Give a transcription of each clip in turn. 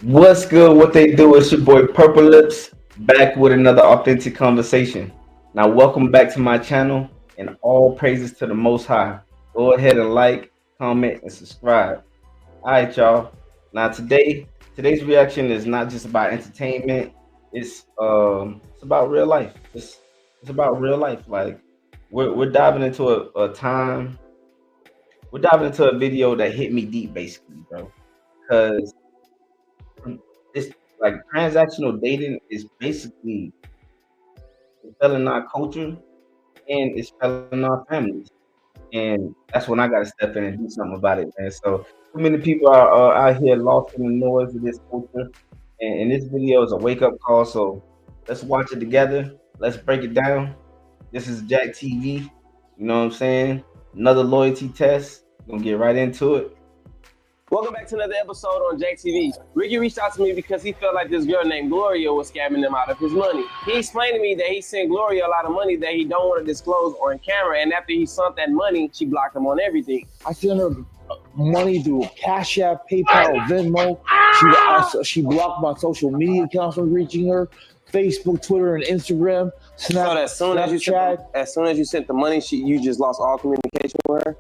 What's good? What they do? It's your boy Purple Lips back with another authentic conversation. Now, welcome back to my channel and all praises to the Most High. Go ahead and like, comment, and subscribe. All right, y'all. Now, today's reaction is not just about entertainment. It's about real life. It's about real life. Like we're diving into a time. We're diving into a video that hit me deep, basically, bro. Because this like transactional dating is basically failing our culture and it's failing our families. And that's when I gotta step in and do something about it, man. So too many people are out here lost in the noise of this culture. And this video is a wake up call. So let's watch it together. Let's break it down. This is Jack TV. You know what I'm saying? Another loyalty test. Gonna get right into it. Welcome back to another episode on Jack TV. Ricky reached out to me because he felt like this girl named Gloria was scamming him out of his money. He explained to me that he sent Gloria a lot of money that he don't want to disclose on camera, and after he sent that money, she blocked him on everything. I sent her money through Cash App, PayPal, Venmo. She blocked my social media accounts from reaching her. Facebook, Twitter, and Instagram. So as soon as you sent the money, you just lost all communication with her?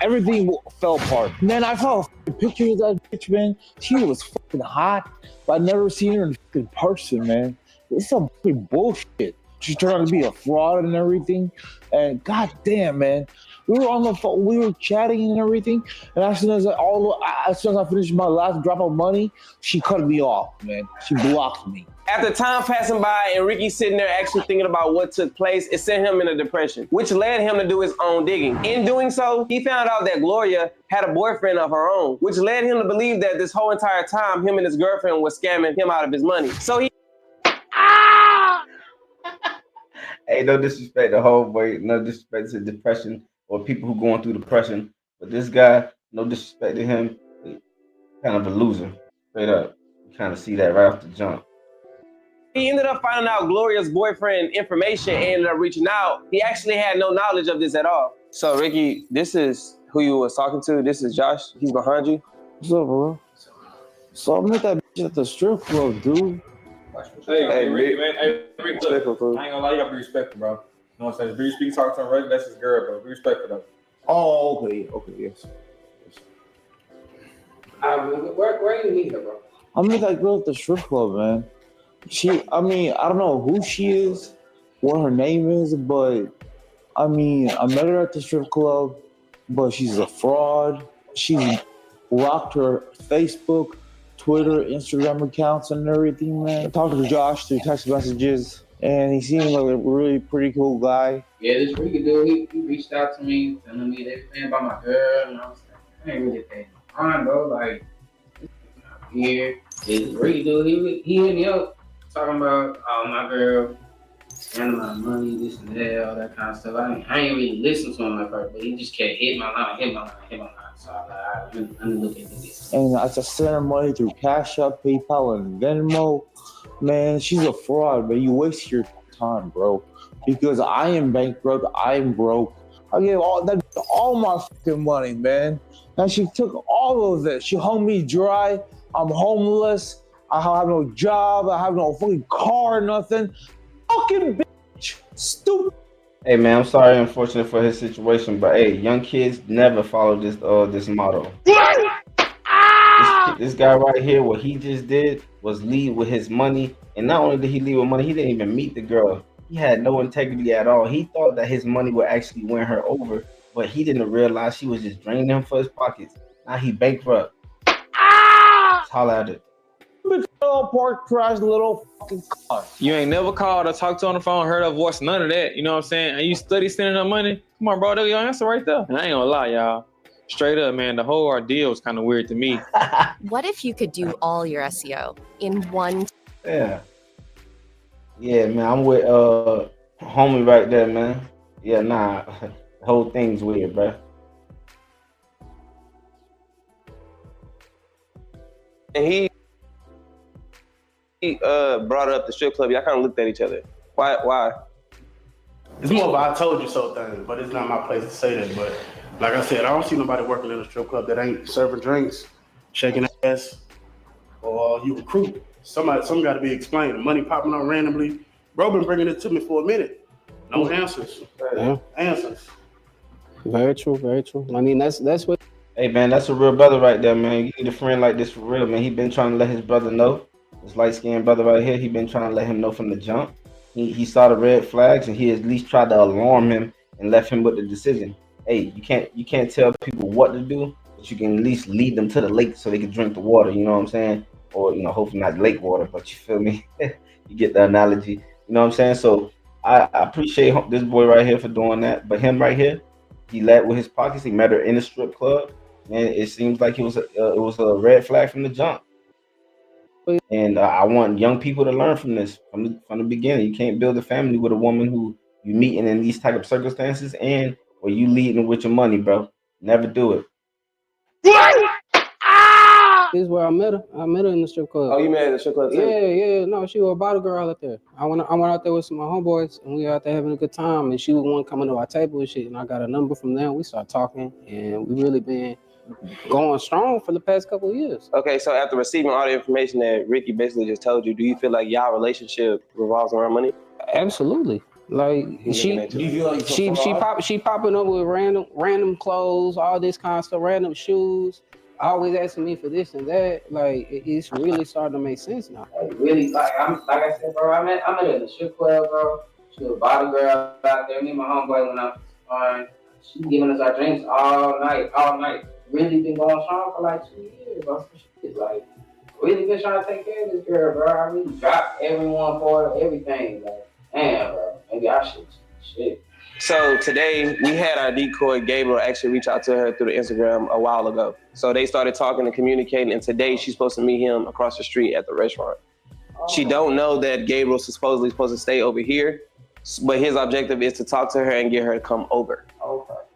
Everything fell apart. Man, I saw a picture of that bitch, man. She was fucking hot, but I never seen her in person, man. It's some fucking bullshit. She's trying to be a fraud and everything. And goddamn, man, we were on the phone, we were chatting and everything. And as soon as I finished my last drop of money, she cut me off, man. She blocked me. After time passing by and Ricky sitting there actually thinking about what took place, it sent him in a depression, which led him to do his own digging. In doing so, he found out that Gloria had a boyfriend of her own, which led him to believe that this whole entire time, him and his girlfriend was scamming him out of his money. So he... Hey, no disrespect to homeboy, no disrespect to depression or people who going through depression. But this guy, no disrespect to him, kind of a loser. Straight up. You kind of see that right off the jump. He ended up finding out Gloria's boyfriend information and ended up reaching out. He actually had no knowledge of this at all. So Ricky, this is who you was talking to. This is Josh. He's behind you. What's up, bro? So I met that bitch at the strip club, dude. Hey, Ricky, man. Hey, Ricky, look, I ain't gonna lie, you gotta be respectful, bro. You know what I'm saying? Be speaking, talk to him, right? That's his girl, bro. Be respectful, though. Oh, okay, yes. Where you meet her, bro? I met that girl at the strip club, man. I don't know who she is, what her name is, but I met her at the strip club, but she's a fraud. She blocked her Facebook, Twitter, Instagram accounts and everything, man. I talked to Josh through text messages, and he seemed like a really pretty cool guy. Yeah, this Ricky dude, he reached out to me, telling me everything about my girl, and I was like, I ain't really paying no mind, bro. Like, here, this Ricky dude, he hit me up, talking about, oh, my girl, spending my money, this and that, all that kind of stuff. I ain't really listened to him at first, but he just kept hitting my line. So I was like, all right, let me look into this. And I just sent her money through Cash App, PayPal, and Venmo. Man, she's a fraud, but you waste your time, bro. Because I am bankrupt, I am broke. I gave all my fucking money, man. And she took all of it. She hung me dry. I'm homeless. I have no job. I have no fucking car, nothing. Fucking bitch. Stupid. Hey man, I'm sorry, unfortunate for his situation, but hey, young kids never follow this motto. This guy right here, what he just did was leave with his money, and not only did he leave with money, he didn't even meet the girl. He had no integrity at all. He thought that his money would actually win her over, but he didn't realize she was just draining him for his pockets. Now he bankrupt. Let's holler at it. Little park crash, little fucking car. You ain't never called or talked to her on the phone, heard her voice, none of that. You know what I'm saying? And you study sending her money. Come on, bro, that's your answer right there. And I ain't gonna lie, y'all. Straight up, man, the whole ordeal was kind of weird to me. What if you could do all your SEO in one? Yeah, man, I'm with homie right there, man. Yeah, nah, the whole thing's weird, bro. And he brought up the strip club. Y'all kind of looked at each other. Why? It's more of a I told you so thing, but it's not my place to say that. But like I said, I don't see nobody working in a strip club that ain't serving drinks, shaking ass, or you recruit. Some got to be explained. The money popping up randomly. Bro been bringing it to me for a minute. No answers. Yeah. Answers. Very true, very true. I mean, that's what. Hey man, that's a real brother right there, man. You need a friend like this for real, man. He been trying to let his brother know. This light-skinned brother right here, he been trying to let him know from the jump. He saw the red flags and he at least tried to alarm him and left him with the decision. Hey, you can't tell people what to do, but you can at least lead them to the lake so they can drink the water, you know what I'm saying? Or, you know, hopefully not lake water, but you feel me? You get the analogy, you know what I'm saying? So I appreciate this boy right here for doing that. But him right here, he led with his pockets. He met her in a strip club, and it seems like it was a red flag from the jump. And I want young people to learn from this from the beginning. You can't build a family with a woman who you meeting in these type of circumstances and or you leading with your money, bro. Never do it. This is where I met her. I met her in the strip club. Oh, you met her in the strip club too? Yeah. No, she was a bottle girl out there. I went out there with some of my homeboys, and we were out there having a good time. And she was one coming to our table and shit. And I got a number from them. We started talking, and we really been going strong for the past couple of years. Okay, so after receiving all the information that Ricky basically just told you, do you feel like y'all relationship revolves around money? Absolutely. Like she popping up with random clothes, all this kind of stuff, random shoes, always asking me for this and that. Like it's really starting to make sense now. Like really, like I said, bro, I met her in the strip club, bro. She was a bottle girl out there. Me and my homeboy went out on. She giving us our drinks all night. Really been going strong for like 2 years, bro. She's like really been trying to take care of this girl, bro. I really dropped everyone for her, everything. Like, damn, bro. Maybe I should. Shit. So today we had our decoy Gabriel actually reach out to her through the Instagram a while ago. So they started talking and communicating, and today she's supposed to meet him across the street at the restaurant. She don't know that Gabriel's supposedly supposed to stay over here, but his objective is to talk to her and get her to come over.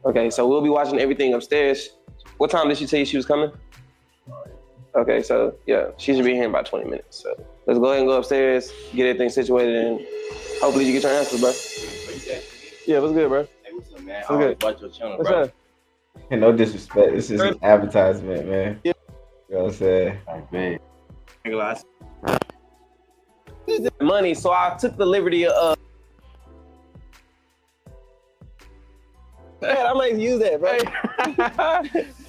Okay, so we'll be watching everything upstairs. What time did she tell you she was coming? Okay, so yeah, she should be here in about 20 minutes. So let's go ahead and go upstairs, get everything situated, and hopefully you get your answers, bro. Yeah, what's good, bro? Hey, what's up, man? What's good? Watch your channel, What's bro. up? And no disrespect, this is an advertisement, man. Yeah. You know what I'm saying? Man. Money, so I took the liberty of man, I might use that, bro.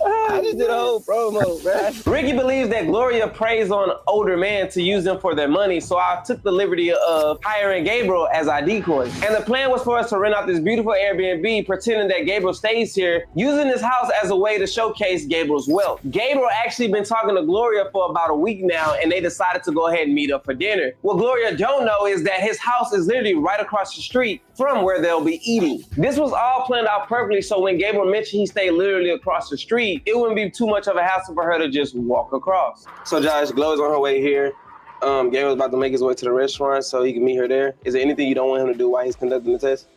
I just did a whole promo, bro. Ricky believes that Gloria preys on older men to use them for their money, so I took the liberty of hiring Gabriel as our decoy. And the plan was for us to rent out this beautiful Airbnb, pretending that Gabriel stays here, using this house as a way to showcase Gabriel's wealth. Gabriel actually been talking to Gloria for about a week now, and they decided to go ahead and meet up for dinner. What Gloria don't know is that his house is literally right across the street from where they'll be eating. This was all planned out perfectly, so when Gabriel mentioned he stayed literally across the street, it wouldn't be too much of a hassle for her to just walk across. So Josh, Gloria's on her way here. Gabriel's about to make his way to the restaurant so he can meet her there. Is there anything you don't want him to do while he's conducting the test?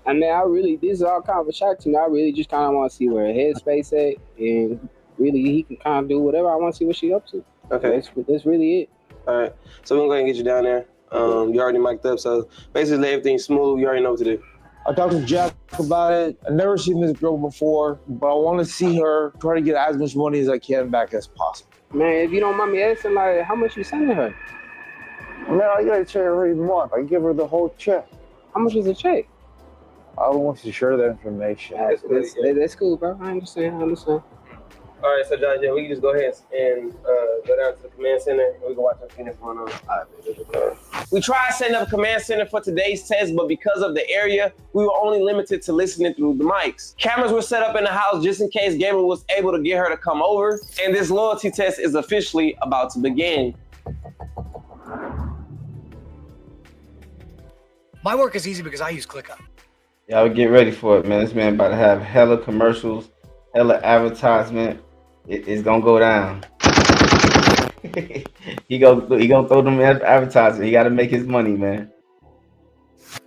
I mean, this is all kind of a shock to me. I really just kind of want to see where her headspace at, and really he can kind of do whatever I want to see what she up to. Okay. That's really it. All right. So we're going to go ahead and get you down there. You already mic'd up, so basically let everything smooth. You already know what to do. I talked to Jack about it. I've never seen this girl before, but I want to see her try to get as much money as I can back as possible. Man, if you don't mind me asking, like, how much you sending her? Man, I gotta check every month. I give her the whole check. How much is the check? I don't want you to share that information. That's cool, bro. I understand. All right, so Josh, yeah, we can just go ahead and go down to the command center and we can watch everything that's going on. All right. We tried setting up a command center for today's test, but because of the area, we were only limited to listening through the mics. Cameras were set up in the house just in case Gabriel was able to get her to come over, and this loyalty test is officially about to begin. My work is easy because I use ClickUp. Y'all get ready for it, man. This man about to have hella commercials, hella advertisement. It's gonna go down. he gonna throw them advertising. He gotta make his money, man.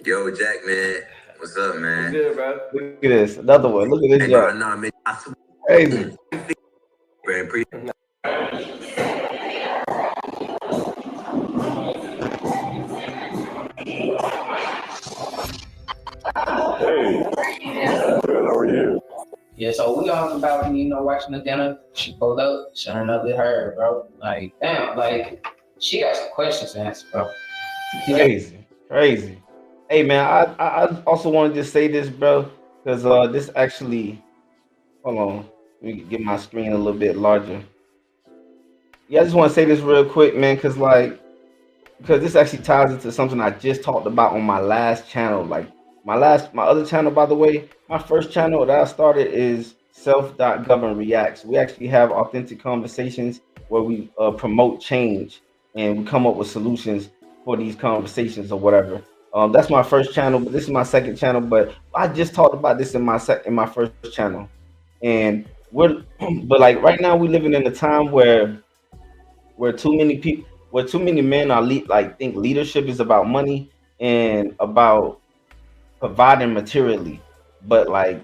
Yo, Jack, man. What's up, man? What's good, bro? Look at this. Another one. Look at this job. Nah, man. Crazy. Hey, good, how are you? Yeah, so we all about, watching the dinner. She pulled up, showing up with her, bro. Like, damn, like, she got some questions to answer, bro. Crazy. Hey man, I also want to just say this, bro, because this actually, hold on, let me get my screen a little bit larger. Yeah, I just want to say this real quick, man, because this actually ties into something I just talked about on my last channel. Like my other channel, by the way, my first channel that I started is self.govern reacts. We actually have authentic conversations where we promote change and we come up with solutions for these conversations or whatever. That's my first channel, but this is my second channel. But I just talked about this in my first channel, and we're but like right now we living in a time where too many men are like think leadership is about money and about providing materially, but like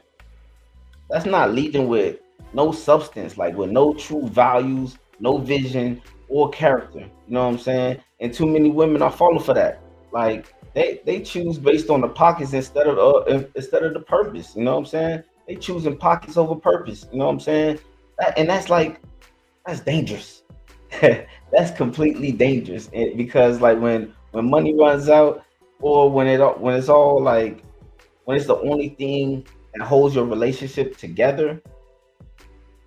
that's not leading with no substance, like with no true values, no vision or character. You know what I'm saying? And too many women are falling for that. Like they choose based on the pockets instead of the purpose. You know what I'm saying? They choosing pockets over purpose. You know what I'm saying? And that's dangerous. That's completely dangerous because like when money runs out or when it's all like when it's the only thing that holds your relationship together,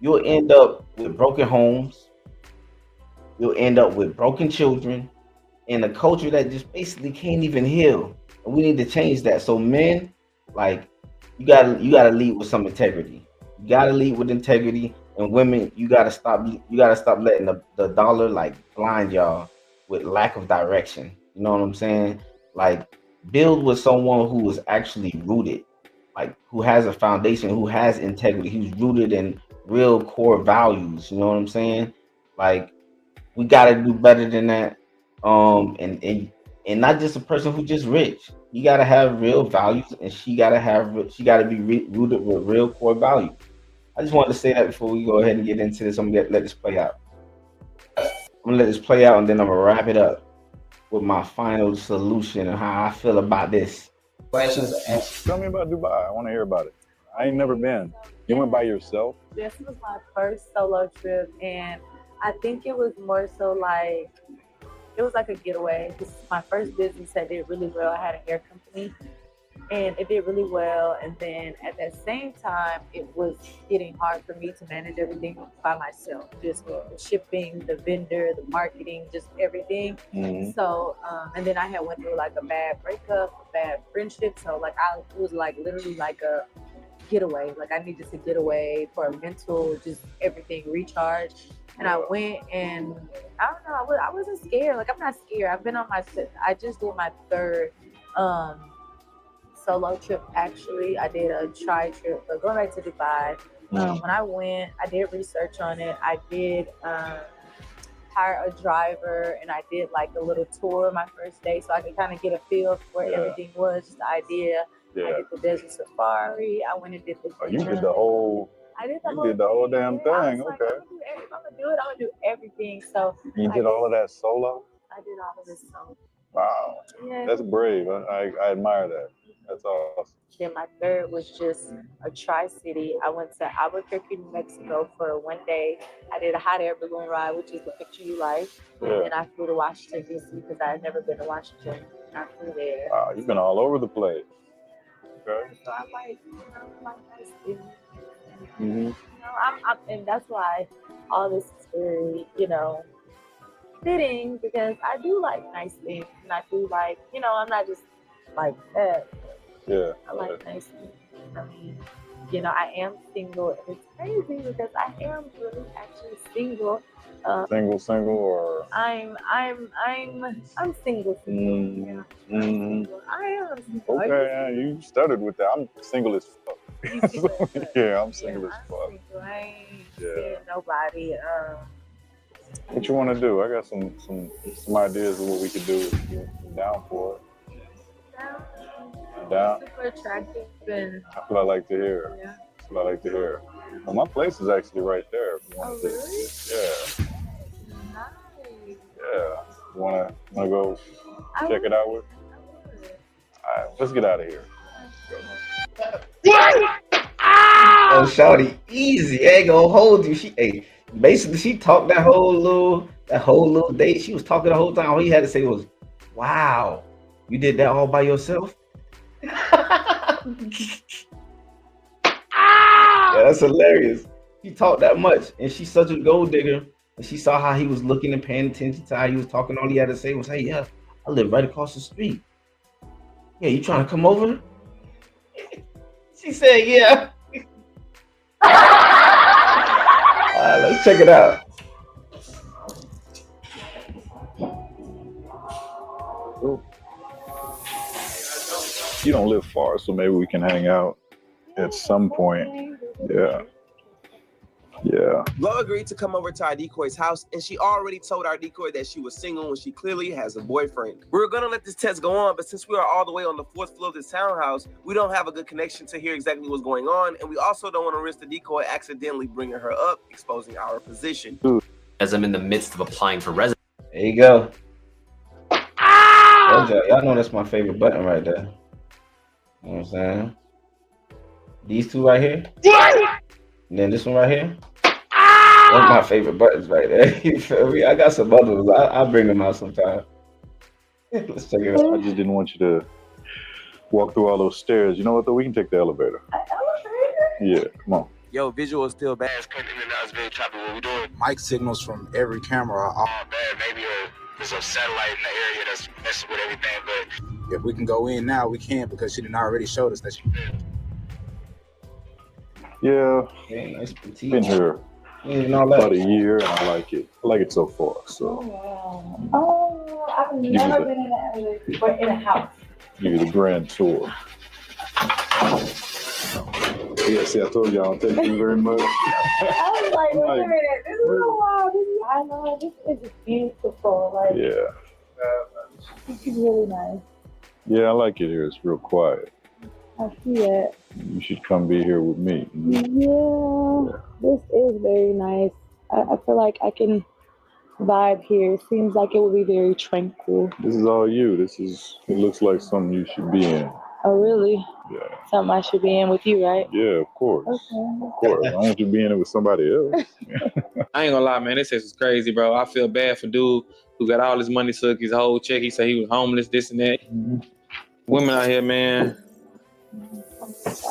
you'll end up with broken homes, you'll end up with broken children and a culture that just basically can't even heal, and we need to change that. So men, like you gotta lead with some integrity. You gotta lead with integrity. And women, you gotta stop letting the dollar like blind y'all with lack of direction. You know what I'm saying? Like build with someone who is actually rooted, like who has a foundation, who has integrity, who's rooted in real core values. You know what I'm saying? Like we gotta do better than that. And not just a person who just rich. You gotta have real values, and she gotta be rooted with real core values. I just wanted to say that before we go ahead and get into this. Let this play out. I'm gonna let this play out, and then I'm gonna wrap it up with my final solution and how I feel about this. Questions and Tell me about Dubai. I want to hear about it. I ain't never been. You went by yourself? This was my first solo trip, and I think it was more so like it was like a getaway. This is my first business that did really well. I had an air company, and it did really well. And then at that same time, it was getting hard for me to manage everything by myself, just the shipping, the vendor, the marketing, just everything. So, and then I had went through like a bad breakup, a bad friendship. So like it was like literally like a getaway. Like I needed to get away for a mental, just everything recharge. And I went, and I don't know, I wasn't scared. Like I'm not scared. I just did my third solo trip. Actually, I did a tri trip, but going back to Dubai. When I went, I did research on it. I did hire a driver, and I did like a little tour my first day, so I could kind of get a feel for where everything was, just the idea. I did the desert safari. I went and did the. Oh, you did the whole. I did the you whole did the whole damn thing. I was Okay. like, I'm gonna do everything. So You did all of that solo? I did all of this solo. Wow. Yeah. That's brave. I admire that. That's awesome. Then my third was just a tri-city. I went to Albuquerque, New Mexico for one day. I did a hot air balloon ride, which is the picture you like. Yeah. And then I flew to Washington, D.C. because I had never been to Washington. I flew there. Wow, you've been all over the place. Okay. So I'm like, like nice things. Mm-hmm. I'm, and that's why all this is very, fitting, because I do like nice things, and I do like, I'm not just like that. Yeah. I like nice things. I mean, I am single, and it's crazy because I am really actually single. Single, or I'm single. Yeah. mm-hmm. I am single. Okay, you stuttered with that. I'm single as fuck. Yeah, I'm single as fuck. I ain't seeing nobody. What you want to do? I got some ideas of what we could do. If you're down for it. Down. Super attractive, and That's what I like to hear. Yeah. That's what I like to hear. Well, my place is actually right there. If you want to really? Yeah. Nice. Yeah. You wanna go check it out with? All right, let's get out of here. Oh, shawty, easy. Ain't gonna hold you. Basically she talked that whole little date. She was talking the whole time. All he had to say was, "Wow, you did that all by yourself." Yeah, that's hilarious. She talked that much, and she's such a gold digger. And she saw how he was looking and paying attention to how he was talking. All he had to say was, "Hey, yeah, I live right across the street. Yeah, you trying to come over?" She said, "Yeah." All right, let's check it out. You don't live far, so maybe we can hang out at some point. Yeah. Yeah. Lo agreed to come over to our decoy's house, and she already told our decoy that she was single when she clearly has a boyfriend. We were gonna let this test go on, but since we are all the way on the 4th floor of this townhouse, we don't have a good connection to hear exactly what's going on, and we also don't want to risk the decoy accidentally bringing her up, exposing our position. As I'm in the midst of applying for residence. There you go. Y'all know that's my favorite button right there. You know what I'm saying? These two right here. And then this one right here. That's my favorite buttons right there. You feel me? I got some others. I'll bring them out sometime. Let's check it out. I just didn't want you to walk through all those stairs. You know what, though? We can take the elevator. Yeah, come on. Yo, visual is still bad. Mic signals from every camera are all bad. Maybe there's a satellite in the area that's messing with everything, but if we can go in now, we can because she didn't already showed us that she did. Yeah, nice petite. Been here about a year, and I like it. I like it so far. So. Oh, I've never been in an elevator before in a house. Give you the grand tour. Yeah, see, I told y'all, thank you very much. I was like, wait a minute, this is so wild. I know, this is beautiful. Like, Yeah. This is really nice. Yeah, I like it here. It's real quiet. I see it. You should come be here with me. Yeah, this is very nice. I feel like I can vibe here. It seems like it would be very tranquil. This is all you. It looks like something you should be in. Oh, really? Yeah. Something I should be in with you, right? Yeah, of course. Okay. Of course. I don't want you being in it with somebody else. I ain't gonna lie, man. This is crazy, bro. I feel bad for dude who got all his money took, his whole check. He said he was homeless, this and that. Women out here, man.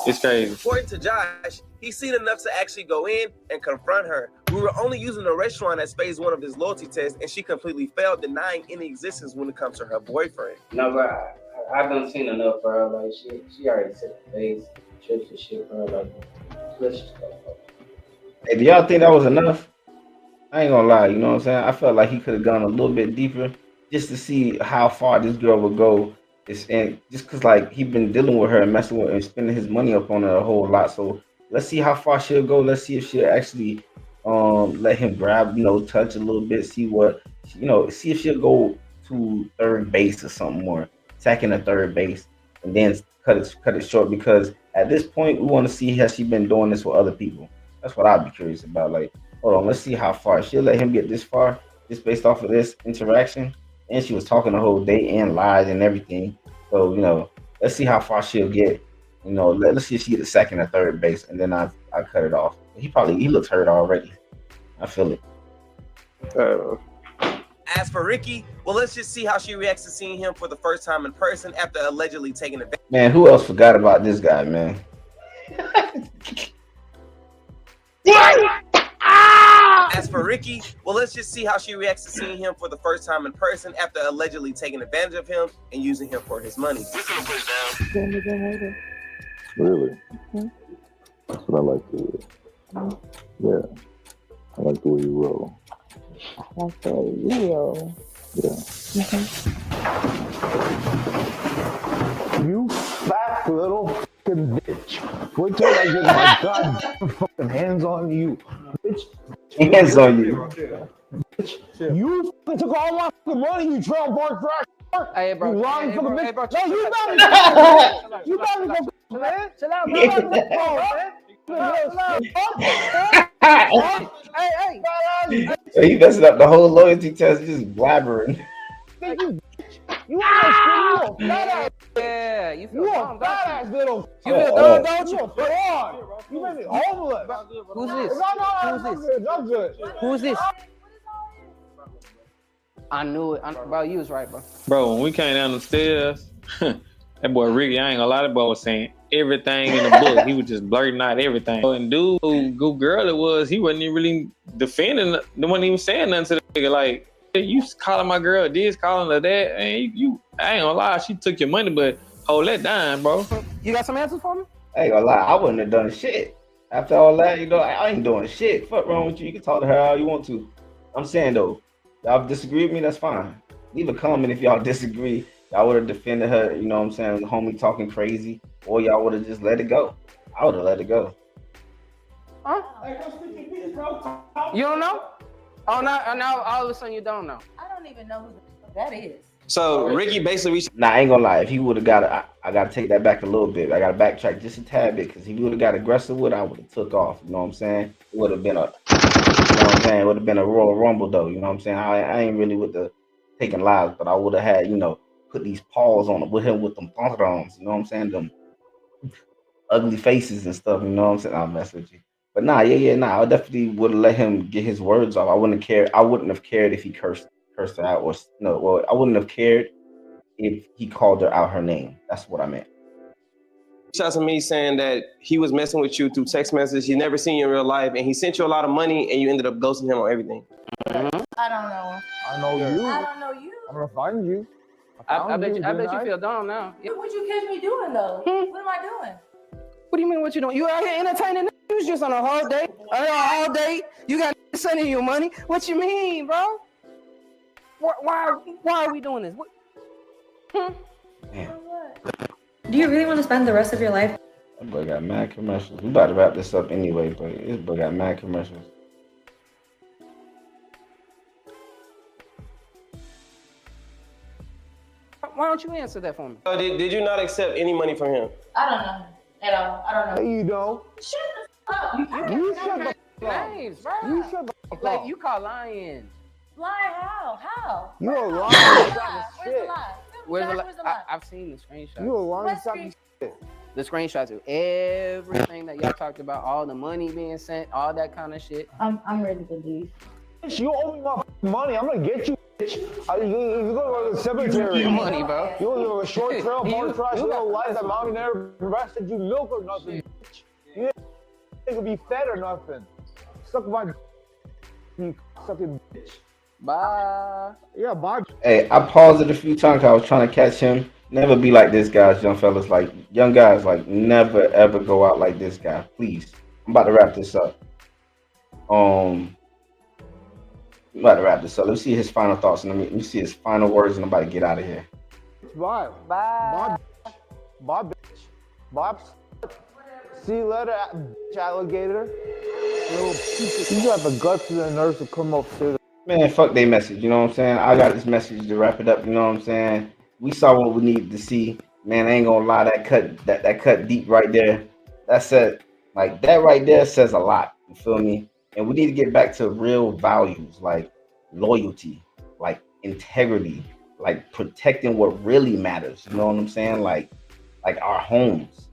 It's crazy. According to Josh, he's seen enough to actually go in and confront her. We were only using the restaurant as phase 1 of his loyalty test, and she completely failed, denying any existence when it comes to her boyfriend. No, but I done seen enough for her. Like she already set the base, trips and shit for her. Like, let's just go. Hey, do y'all think that was enough? I ain't gonna lie, you know what I'm saying? I felt like he could have gone a little bit deeper just to see how far this girl would go. And just cause like he been dealing with her and messing with her and spending his money up on her a whole lot. So let's see how far she'll go. Let's see if she'll actually let him grab, touch a little bit, see what, see if she'll go to third base or something more, second or third base, and then cut it short. Because at this point, we want to see has she been doing this with other people. That's what I'd be curious about. Like, hold on, let's see how far she'll let him get this far, just based off of this interaction. And she was talking the whole day and lies and everything. So, let's see how far she'll get. Let's see if she gets second or third base, and then I cut it off. He looks hurt already. I feel it. As for Ricky, well, let's just see how she reacts to seeing him for the first time in person after allegedly taking advantage. Man, who else forgot about this guy, man? As for Ricky, well, let's just see how she reacts to seeing him for the first time in person after allegedly taking advantage of him and using him for his money. Really? That's what I like to hear. Yeah. I like the way you roll. That's very real. Yeah. You fat little fucking bitch. Wait till I get my goddamn fucking hands on you. Bitch. Hands on you. Bitch. You fucking took all my fucking money, you trail bark trash. Hey, bro. You lying fucking bitch. bro, No, you got me. You got me, man. Chill out, man. Hey, he messing up the whole loyalty test, just blabbering. You want to screw you? Yeah, you feel You a dumb, don't fat ass little. you? You feel dumb, don't You you? a fraud. You made me homeless. Who's this? No, Who's this? good. I'm good. Who's this? I knew it. Bro, you was right, bro. Bro, when we came down the stairs, that boy Ricky, I ain't gonna lie, that boy was saying everything in the book. He was just blurting out everything. And dude, who girl it was, he wasn't even really defending, they wasn't even saying nothing to the nigga. Like, hey, you calling my girl this, calling her that, and I ain't gonna lie, she took your money, but hold that down, bro. You got some answers for me? I ain't gonna lie, I wouldn't have done shit. After all that, you know, I ain't doing shit. Fuck wrong with you? You can talk to her how you want to. I'm saying though, y'all disagree with me, that's fine. Leave a comment if y'all disagree. Y'all would have defended her, you know what I'm saying, the homie talking crazy, or y'all would have just let it go. I would have let it go. Huh? You don't know? Oh, now all of a sudden you don't know. I don't even know who the fuck that is. So Ricky basically reached. Nah, I ain't gonna lie. If he would have got it, I gotta take that back a little bit. I gotta backtrack just a tad bit, because if he would have got aggressive with it, I would have took off. You know what I'm saying? It would have been a, you know what I'm saying? It would have been a Royal Rumble though. You know what I'm saying? I ain't really with the taking lives, but I would have had, you know, put these paws on it with him with them thongs. You know what I'm saying? Them ugly faces and stuff. You know what I'm saying? I'll mess with you. But nah, I definitely would have let him get his words off. I wouldn't have cared if he cursed her out, or no. Well, I wouldn't have cared if he called her out her name. That's what I meant. Shots of me saying that he was messing with you through text message. He never seen you in real life, and he sent you a lot of money, and you ended up ghosting him on everything. I don't know. I know you. I don't know you. I'm gonna find you. I bet you feel dumb now. What would you catch me doing though? What am I doing? What do you mean what you doing? You out here entertaining? You was just on a whole day. All day. You got sending you money. What you mean, bro? Why are we doing this? Do you really want to spend the rest of your life? That boy got mad commercials. We about to wrap this up anyway, but this boy got mad commercials. Why don't you answer that for me? So did you not accept any money from him? I don't know at all. I don't know. You don't. Shut the fuck up. You shut the fuck up. Names, bro. You shut the fuck Like up. you call lying. Lie how? How? You a lying Where's sack of the shit. lie? Where's the Where's the lie? I've seen the screenshot. You a lying What sack of shit. The screenshots of everything that y'all talked about, all the money being sent, all that kind of shit. I'm ready to leave. Bitch, you owe me my money. I'm gonna get you, bitch. You gonna go to the cemetery. Money, bro. You gonna go to a short trail, You- bar trash, you little got- life that mommy never breasted you milk or nothing, bitch. You ain't gonna be fed or nothing. Suck my you sucking bitch. Bye. Yeah, bye. Hey, I paused it a few times 'cause I was trying to catch him. Never be like this, guys, young fellas. Like, young guys, like, never, ever go out like this guy. Please. I'm about to wrap this up. I'm about to wrap this up. Let's see his final thoughts. And let me see his final words, and I'm about to get out of here. Bye. Bye. Bye, bitch. Bye. See you later, bitch alligator. Little piece of, you got the guts and the nerves to come up to. Man, fuck they message. You know what I'm saying? I got this message to wrap it up. You know what I'm saying? We saw what we needed to see. Man, I ain't gonna lie. That cut deep right there. That said, like, that right there says a lot. You feel me? And we need to get back to real values like loyalty, like integrity, like protecting what really matters. You know what I'm saying? Like our homes,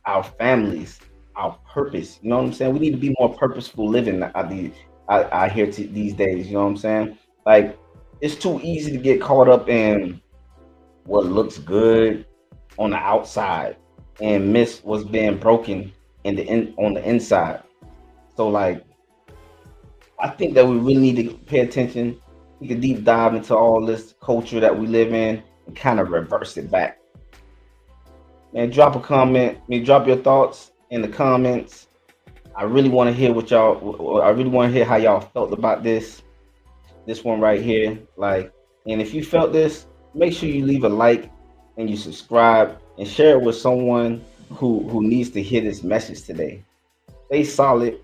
our families, our purpose. You know what I'm saying? We need to be more purposeful living. I hear these days. You know what I'm saying? Like, it's too easy to get caught up in what looks good on the outside and miss what's being broken on the inside. So, like, I think that we really need to pay attention. We can deep dive into all this culture that we live in and kind of reverse it back. Man, drop a comment. Drop your thoughts in the comments. I really want to hear I really want to hear how y'all felt about this one right here. Like, and if you felt this, make sure you leave a like and you subscribe and share it with someone who needs to hear this message today. Stay solid,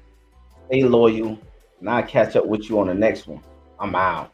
stay loyal, and I'll catch up with you on the next one. I'm out.